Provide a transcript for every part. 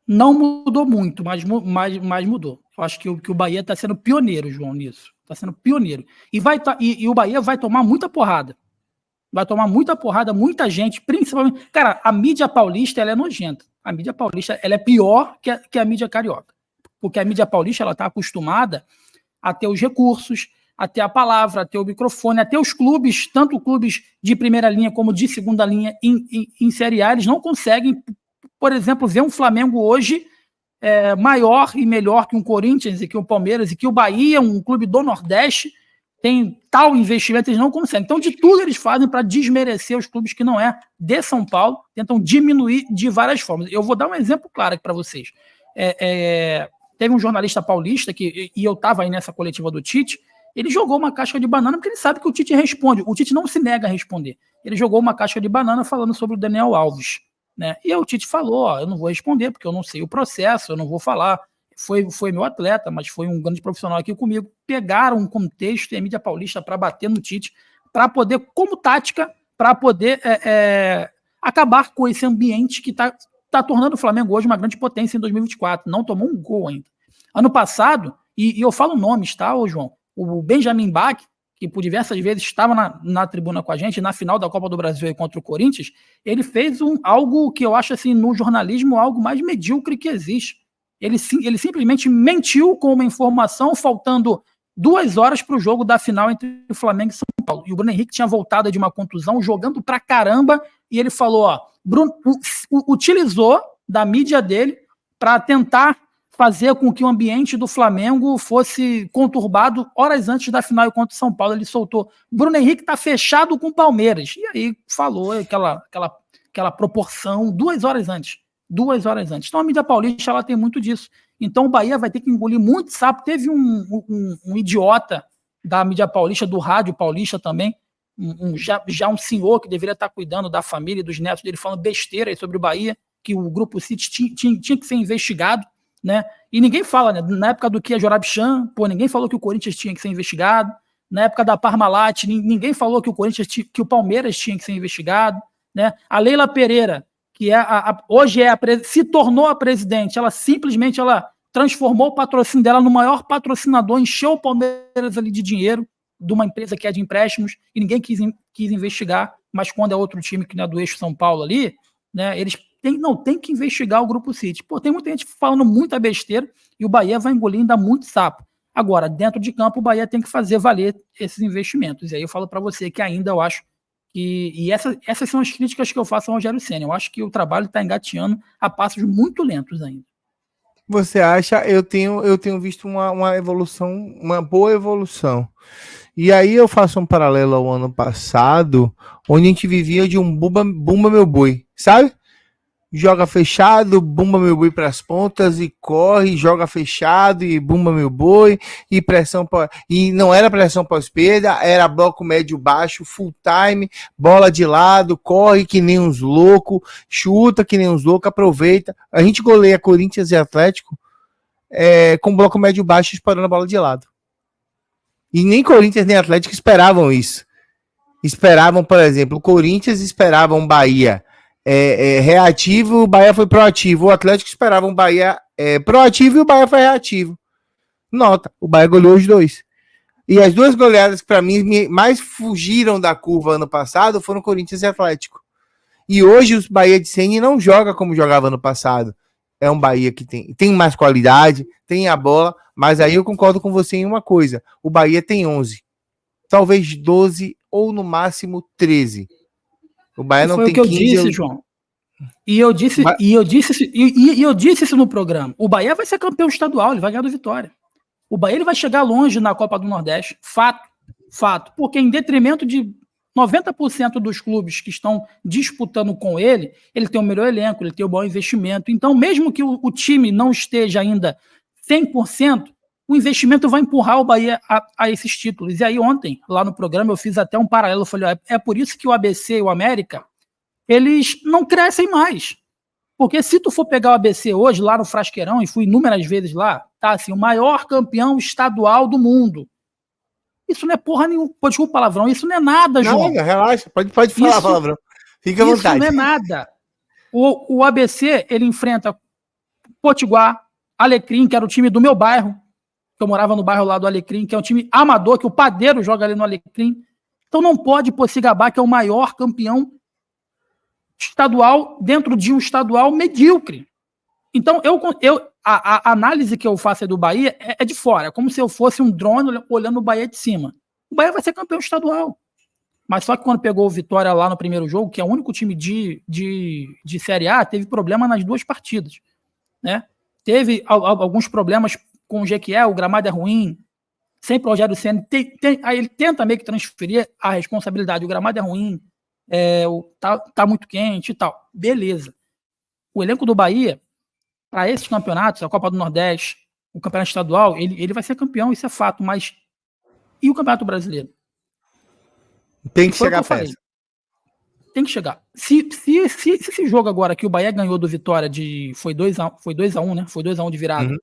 Não mudou muito, mas mudou. Eu acho que o Bahia está sendo pioneiro, João, nisso. Está sendo pioneiro. E o Bahia vai tomar muita porrada. Vai tomar muita porrada, muita gente, principalmente. Cara, a mídia paulista ela é nojenta. A mídia paulista ela é pior que a mídia carioca. Porque a mídia paulista ela está acostumada a ter os recursos, a ter a palavra, a ter o microfone, a ter os clubes, tanto clubes de primeira linha como de segunda linha em Série A, eles não conseguem, por exemplo, ver um Flamengo hoje maior e melhor que um Corinthians e que o Palmeiras e que o Bahia, um clube do Nordeste, tem tal investimento, eles não conseguem. Então, de tudo eles fazem para desmerecer os clubes que não é de São Paulo, tentam diminuir de várias formas. Eu vou dar um exemplo claro aqui para vocês. Teve um jornalista paulista, e eu estava aí nessa coletiva do Tite, ele jogou uma casca de banana porque ele sabe que o Tite responde. O Tite não se nega a responder. Ele jogou uma casca de banana falando sobre o Daniel Alves. Né? E aí o Tite falou, eu não vou responder porque eu não sei o processo, eu não vou falar. Foi meu atleta, mas foi um grande profissional aqui comigo. Pegaram um contexto e a mídia paulista para bater no Tite, para poder, como tática, para poder acabar com esse ambiente que está tornando o Flamengo hoje uma grande potência em 2024. Não tomou um gol ainda. Ano passado, e eu falo nomes, tá, João? O Benjamin Bach, que por diversas vezes estava na tribuna com a gente, na final da Copa do Brasil contra o Corinthians, ele fez algo que eu acho, assim, no jornalismo, algo mais medíocre que existe. Ele simplesmente mentiu com uma informação, faltando 2 horas para o jogo da final entre o Flamengo e São Paulo. E o Bruno Henrique tinha voltado de uma contusão, jogando pra caramba, e ele falou, Bruno utilizou da mídia dele para tentar fazer com que o ambiente do Flamengo fosse conturbado horas antes da final contra o São Paulo. Ele soltou, Bruno Henrique está fechado com o Palmeiras. E aí falou aquela proporção 2 horas antes. 2 horas antes. Então a mídia paulista ela tem muito disso. Então o Bahia vai ter que engolir muito sapo. Teve um idiota da mídia paulista, do rádio paulista também, já um senhor que deveria estar cuidando da família e dos netos dele, falando besteira sobre o Bahia, que o Grupo City tinha que ser investigado. Né? E ninguém fala, né? Na época do Kia Jorabchan, ninguém falou que o Corinthians tinha que ser investigado. Na época da Parmalat, ninguém falou que o Palmeiras tinha que ser investigado. Né? A Leila Pereira, que hoje se tornou a presidente, ela simplesmente transformou o patrocínio dela no maior patrocinador, encheu o Palmeiras ali de dinheiro de uma empresa que é de empréstimos, e ninguém quis investigar, mas quando é outro time que não é do eixo São Paulo ali, né, eles tem que investigar o Grupo City. Tem muita gente falando muita besteira e o Bahia vai engolir ainda muito sapo. Agora, dentro de campo, o Bahia tem que fazer valer esses investimentos. E aí eu falo para você que ainda eu acho que... E essas são as críticas que eu faço ao Rogério Ceni. Eu acho que o trabalho está engateando a passos muito lentos ainda. Você acha? Eu tenho visto uma evolução, uma boa evolução. E aí eu faço um paralelo ao ano passado, onde a gente vivia de um bumba meu boi, sabe? Joga fechado, bumba meu boi para as pontas e corre, joga fechado e bumba meu boi e pressão e não era pressão pós-perda, era bloco médio baixo, full time, bola de lado, corre que nem uns loucos, chuta que nem uns loucos, aproveita. A gente goleia Corinthians e Atlético com bloco médio baixo disparando a bola de lado. E nem Corinthians nem Atlético esperavam isso. Esperavam, por exemplo, o Corinthians esperava um Bahia reativo, o Bahia foi proativo. O Atlético esperava um Bahia proativo e o Bahia foi reativo. Nota, o Bahia goleou os dois. E as duas goleadas que para mim mais fugiram da curva ano passado foram Corinthians e Atlético. E hoje o Bahia de Ceni não joga como jogava ano passado. É um Bahia que tem mais qualidade, tem a bola, mas aí eu concordo com você em uma coisa. O Bahia tem 11, talvez 12 ou no máximo 13. O Bahia não tem 15. Foi o que eu disse, João. E eu disse isso no programa. O Bahia vai ser campeão estadual, ele vai ganhar do Vitória. O Bahia ele vai chegar longe na Copa do Nordeste. Fato. Porque em detrimento de 90% dos clubes que estão disputando com ele tem o melhor elenco, ele tem o bom investimento. Então, mesmo que o time não esteja ainda 100%, o investimento vai empurrar o Bahia a esses títulos. E aí ontem, lá no programa, eu fiz até um paralelo. Eu falei, é por isso que o ABC e o América, eles não crescem mais. Porque se tu for pegar o ABC hoje, lá no Frasqueirão, e fui inúmeras vezes lá, tá assim, o maior campeão estadual do mundo. Isso não é porra nenhuma. Desculpa o palavrão, isso não é nada, João. Não, relaxa, pode falar palavrão. Fica à vontade. Isso não é nada. O ABC, ele enfrenta Potiguar, Alecrim, que era o time do meu bairro, que eu morava no bairro lá do Alecrim, que é um time amador, que o Padeiro joga ali no Alecrim. Então não pode pôr esse Gabá, que é o maior campeão estadual, dentro de um estadual medíocre. Então, a análise que eu faço aí do Bahia é de fora. É como se eu fosse um drone olhando o Bahia de cima. O Bahia vai ser campeão estadual. Mas só que quando pegou o Vitória lá no primeiro jogo, que é o único time de Série A, teve problema nas 2 partidas. Né? Teve alguns problemas com o Jequié, o gramado é ruim. Sempre o Rogério Ceni aí ele tenta meio que transferir a responsabilidade. O gramado é ruim, tá muito quente e tal. Beleza. O elenco do Bahia, para esses campeonatos, a Copa do Nordeste, o campeonato estadual, ele vai ser campeão, isso é fato, mas e o Campeonato Brasileiro? Tem que chegar perto. Tem que chegar. Se esse jogo agora que o Bahia ganhou do Vitória foi 2-1, né? Foi 2-1 de virada.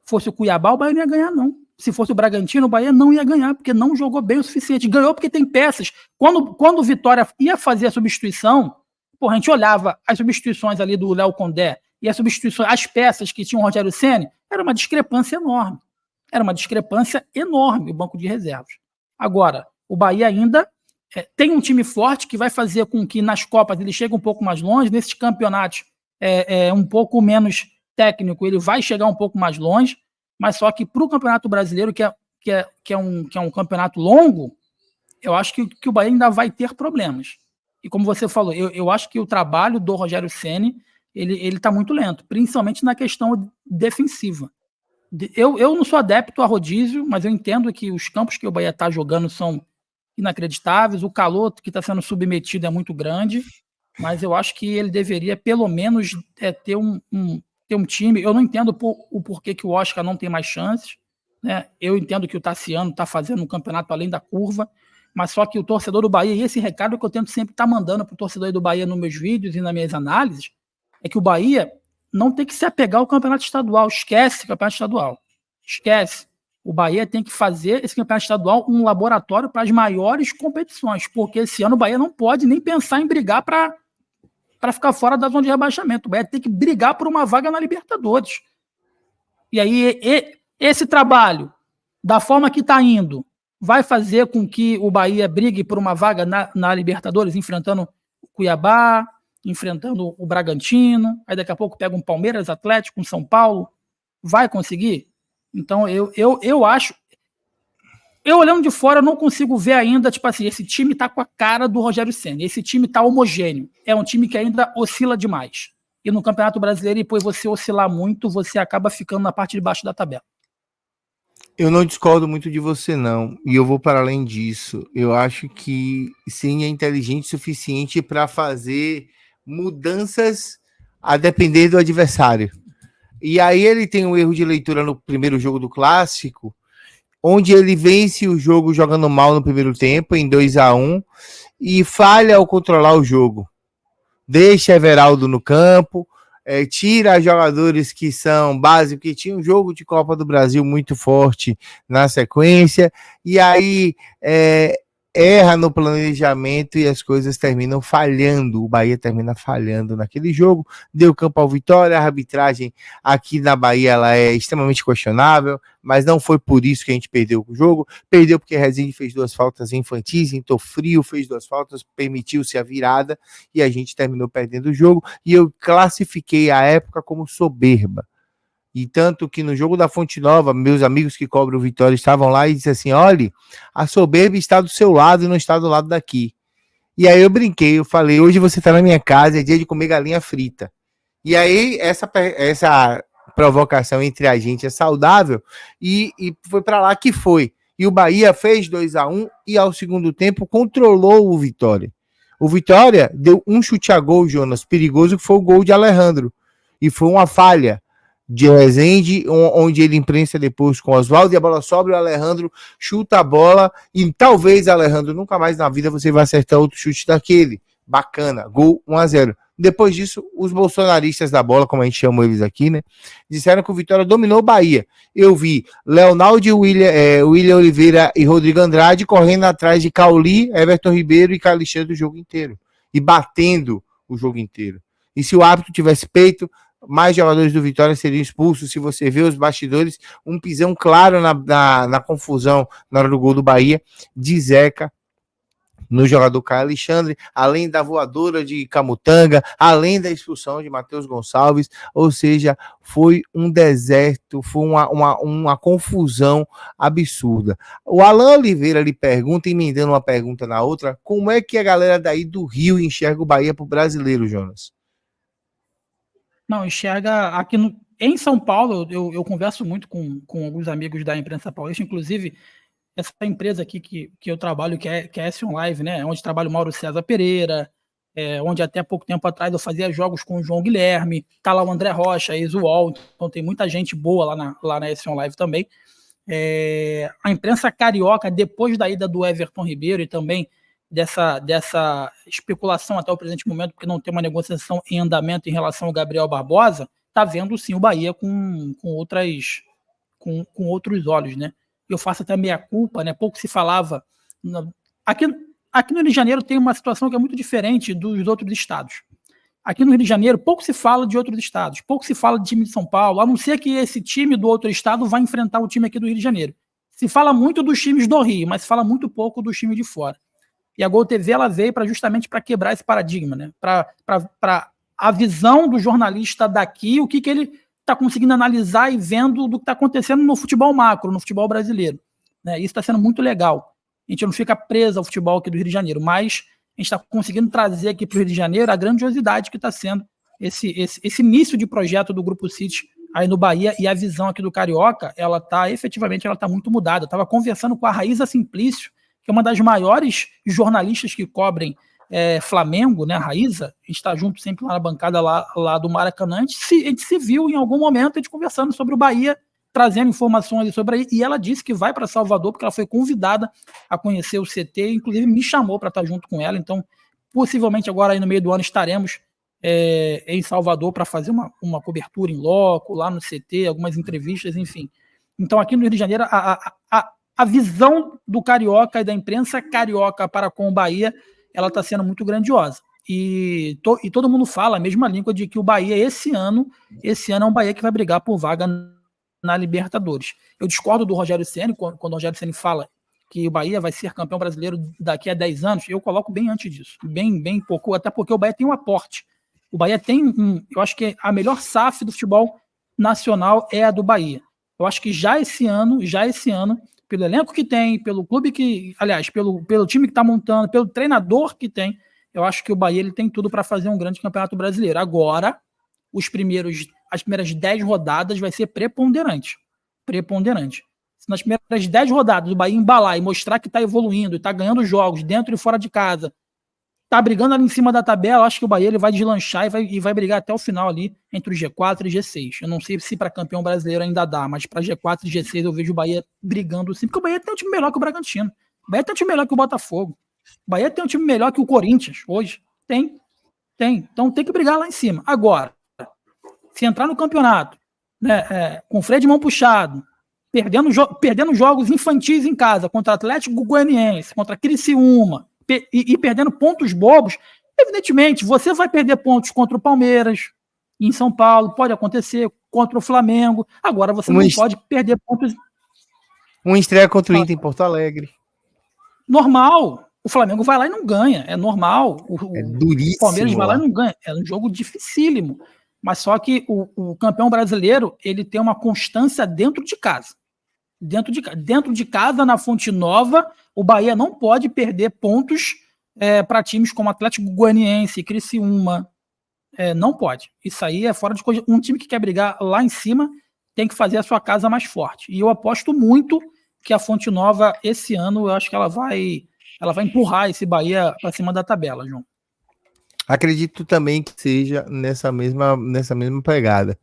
Fosse o Cuiabá, o Bahia não ia ganhar, não. Se fosse o Bragantino, o Bahia não ia ganhar, porque não jogou bem o suficiente. Ganhou porque tem peças. Quando o Vitória ia fazer a substituição, a gente olhava as substituições ali do Léo Condé e as substituições, as peças que tinham o Rogério Ceni, era uma discrepância enorme. Era uma discrepância enorme o banco de reservas. Agora, o Bahia ainda tem um time forte que vai fazer com que nas Copas ele chegue um pouco mais longe, nesses campeonatos um pouco menos técnico, ele vai chegar um pouco mais longe, mas só que para o Campeonato Brasileiro, que é um campeonato longo, eu acho que o Bahia ainda vai ter problemas. E como você falou, eu acho que o trabalho do Rogério Ceni ele está muito lento, principalmente na questão defensiva. Eu não sou adepto a rodízio, mas eu entendo que os campos que o Bahia está jogando são inacreditáveis, o calor que está sendo submetido é muito grande, mas eu acho que ele deveria pelo menos ter um time. Eu não entendo o porquê que o Oscar não tem mais chances, né? Eu entendo que o Tassiano está fazendo um campeonato além da curva, mas só que o torcedor do Bahia, e esse recado que eu tento sempre estar mandando para o torcedor do Bahia nos meus vídeos e nas minhas análises, é que o Bahia não tem que se apegar ao campeonato estadual. Esquece o campeonato estadual. Esquece. O Bahia tem que fazer esse campeonato estadual um laboratório para as maiores competições, porque esse ano o Bahia não pode nem pensar em brigar para ficar fora da zona de rebaixamento. O Bahia tem que brigar por uma vaga na Libertadores. E aí, esse trabalho, da forma que está indo, vai fazer com que o Bahia brigue por uma vaga na Libertadores, enfrentando o Cuiabá, enfrentando o Bragantino, aí daqui a pouco pega um Palmeiras, Atlético, um São Paulo. Vai conseguir? Então, eu acho... Eu, olhando de fora, eu não consigo ver ainda, tipo assim, esse time tá com a cara do Rogério Ceni, esse time tá homogêneo. É um time que ainda oscila demais. E no Campeonato Brasileiro, depois você oscilar muito, você acaba ficando na parte de baixo da tabela. Eu não discordo muito de você, não. E eu vou para além disso. Eu acho que sim, é inteligente o suficiente para fazer mudanças a depender do adversário. E aí ele tem um erro de leitura no primeiro jogo do Clássico, onde ele vence o jogo jogando mal no primeiro tempo, em 2-1, e falha ao controlar o jogo. Deixa Everaldo no campo, tira jogadores que são básicos, que tinha um jogo de Copa do Brasil muito forte na sequência, e aí erra no planejamento e as coisas terminam falhando. O Bahia termina falhando naquele jogo, deu campo ao Vitória. A arbitragem aqui na Bahia ela é extremamente questionável, mas não foi por isso que a gente perdeu o jogo. Perdeu porque Rezende fez 2 faltas infantis, entrou frio, fez 2 faltas, permitiu-se a virada e a gente terminou perdendo o jogo. E eu classifiquei a época como soberba. E tanto que no jogo da Fonte Nova, meus amigos que cobram o Vitória estavam lá e disseram assim: olha, a soberba está do seu lado e não está do lado daqui. E aí eu brinquei, eu falei: hoje você está na minha casa, é dia de comer galinha frita. E aí essa provocação entre a gente é saudável e foi para lá que foi. E o Bahia fez 2-1 e ao segundo tempo controlou o Vitória. O Vitória deu um chute a gol, Jonas, perigoso, que foi o gol de Alejandro. E foi uma falha de Rezende, onde ele imprensa depois com o Oswaldo, e a bola sobra, o Alejandro chuta a bola, e talvez, Alejandro, nunca mais na vida você vai acertar outro chute daquele. Bacana, gol 1-0. Depois disso, os bolsonaristas da bola, como a gente chama eles aqui, né, disseram que o Vitória dominou o Bahia. Eu vi Leonardo, William Oliveira e Rodrigo Andrade correndo atrás de Cauli, Everton Ribeiro e Calixto o jogo inteiro, e batendo o jogo inteiro. E se o árbitro tivesse peito, mais jogadores do Vitória seriam expulsos. Se você vê os bastidores, um pisão claro na confusão na hora do gol do Bahia, de Zeca no jogador Caio Alexandre, além da voadora de Camutanga, além da expulsão de Matheus Gonçalves, ou seja, foi um deserto, foi uma confusão absurda. O Alan Oliveira lhe pergunta, emendando uma pergunta na outra, como é que a galera daí do Rio enxerga o Bahia pro brasileiro, Jonas? Não, enxerga aqui em São Paulo, eu converso muito com alguns amigos da imprensa paulista, inclusive essa empresa aqui que eu trabalho, que é Action Live, né? Onde trabalha o Mauro César Pereira, onde até pouco tempo atrás eu fazia jogos com o João Guilherme, tá lá o André Rocha, ex-UOL, então tem muita gente boa lá na Action Live também. A imprensa carioca, depois da ida do Everton Ribeiro e também dessa especulação até o presente momento, porque não tem uma negociação em andamento em relação ao Gabriel Barbosa, tá vendo sim o Bahia com outros olhos, né? Eu faço até meia-culpa, né? Pouco se falava. Aqui no Rio de Janeiro tem uma situação que é muito diferente dos outros estados. Aqui no Rio de Janeiro, pouco se fala de outros estados, pouco se fala de time de São Paulo, a não ser que esse time do outro estado vai enfrentar o time aqui do Rio de Janeiro. Se fala muito dos times do Rio, mas se fala muito pouco dos times de fora. E a Gol TV ela veio justamente para quebrar esse paradigma, né? Para a visão do jornalista daqui, o que ele está conseguindo analisar e vendo do que está acontecendo no futebol macro, no futebol brasileiro. Né? Isso está sendo muito legal. A gente não fica preso ao futebol aqui do Rio de Janeiro, mas a gente está conseguindo trazer aqui para o Rio de Janeiro a grandiosidade que está sendo esse início de projeto do Grupo City aí no Bahia, e a visão aqui do Carioca, ela está efetivamente muito mudada. Eu estava conversando com a Raíza Simplício, que é uma das maiores jornalistas que cobrem Flamengo, né, a Raíza, a gente está junto sempre lá na bancada lá do Maracanã, a gente se viu em algum momento, a gente conversando sobre o Bahia, trazendo informações sobre aí, e ela disse que vai para Salvador, porque ela foi convidada a conhecer o CT, inclusive me chamou para estar junto com ela, então possivelmente agora aí no meio do ano estaremos em Salvador para fazer uma cobertura em loco, lá no CT, algumas entrevistas, enfim. Então aqui no Rio de Janeiro, a visão do Carioca e da imprensa carioca para com o Bahia, ela está sendo muito grandiosa. E todo mundo fala a mesma língua de que o Bahia, esse ano é um Bahia que vai brigar por vaga na Libertadores. Eu discordo do Rogério Ceni, quando o Rogério Ceni fala que o Bahia vai ser campeão brasileiro daqui a 10 anos, eu coloco bem antes disso, bem pouco, até porque o Bahia tem um aporte. O Bahia tem eu acho que a melhor SAF do futebol nacional é a do Bahia. Eu acho que já esse ano, pelo elenco que tem, pelo clube que, aliás, pelo time que está montando, pelo treinador que tem, eu acho que o Bahia ele tem tudo para fazer um grande campeonato brasileiro. Agora, as primeiras 10 rodadas vai ser preponderante. Se nas primeiras 10 rodadas o Bahia embalar e mostrar que está evoluindo, está ganhando jogos dentro e fora de casa, está brigando ali em cima da tabela, eu acho que o Bahia ele vai deslanchar e vai brigar até o final ali entre o G4 e G6. Eu não sei se para campeão brasileiro ainda dá, mas para G4 e G6 eu vejo o Bahia brigando sim, porque o Bahia tem um time melhor que o Bragantino. O Bahia tem um time melhor que o Botafogo. O Bahia tem um time melhor que o Corinthians hoje. Tem. Então tem que brigar lá em cima. Agora, se entrar no campeonato, né, com o freio de mão puxado, perdendo jogos infantis em casa, contra Atlético Goianiense, contra Criciúma, e perdendo pontos bobos, evidentemente, você vai perder pontos contra o Palmeiras, em São Paulo, pode acontecer, contra o Flamengo. Agora você não pode perder pontos. Uma estreia contra o Inter em Porto Alegre. Normal. O Flamengo vai lá e não ganha. É normal. É duríssimo. O Palmeiras vai lá e não ganha. É um jogo dificílimo. Mas só que o campeão brasileiro, ele tem uma constância dentro de casa. Dentro de casa, na Fonte Nova, o Bahia não pode perder pontos para times como Atlético Goianiense, Criciúma. Não pode. Isso aí é fora de coisa. Um time que quer brigar lá em cima tem que fazer a sua casa mais forte. E eu aposto muito que a Fonte Nova, esse ano, eu acho que ela vai empurrar esse Bahia para cima da tabela, João. Acredito também que seja nessa mesma pegada.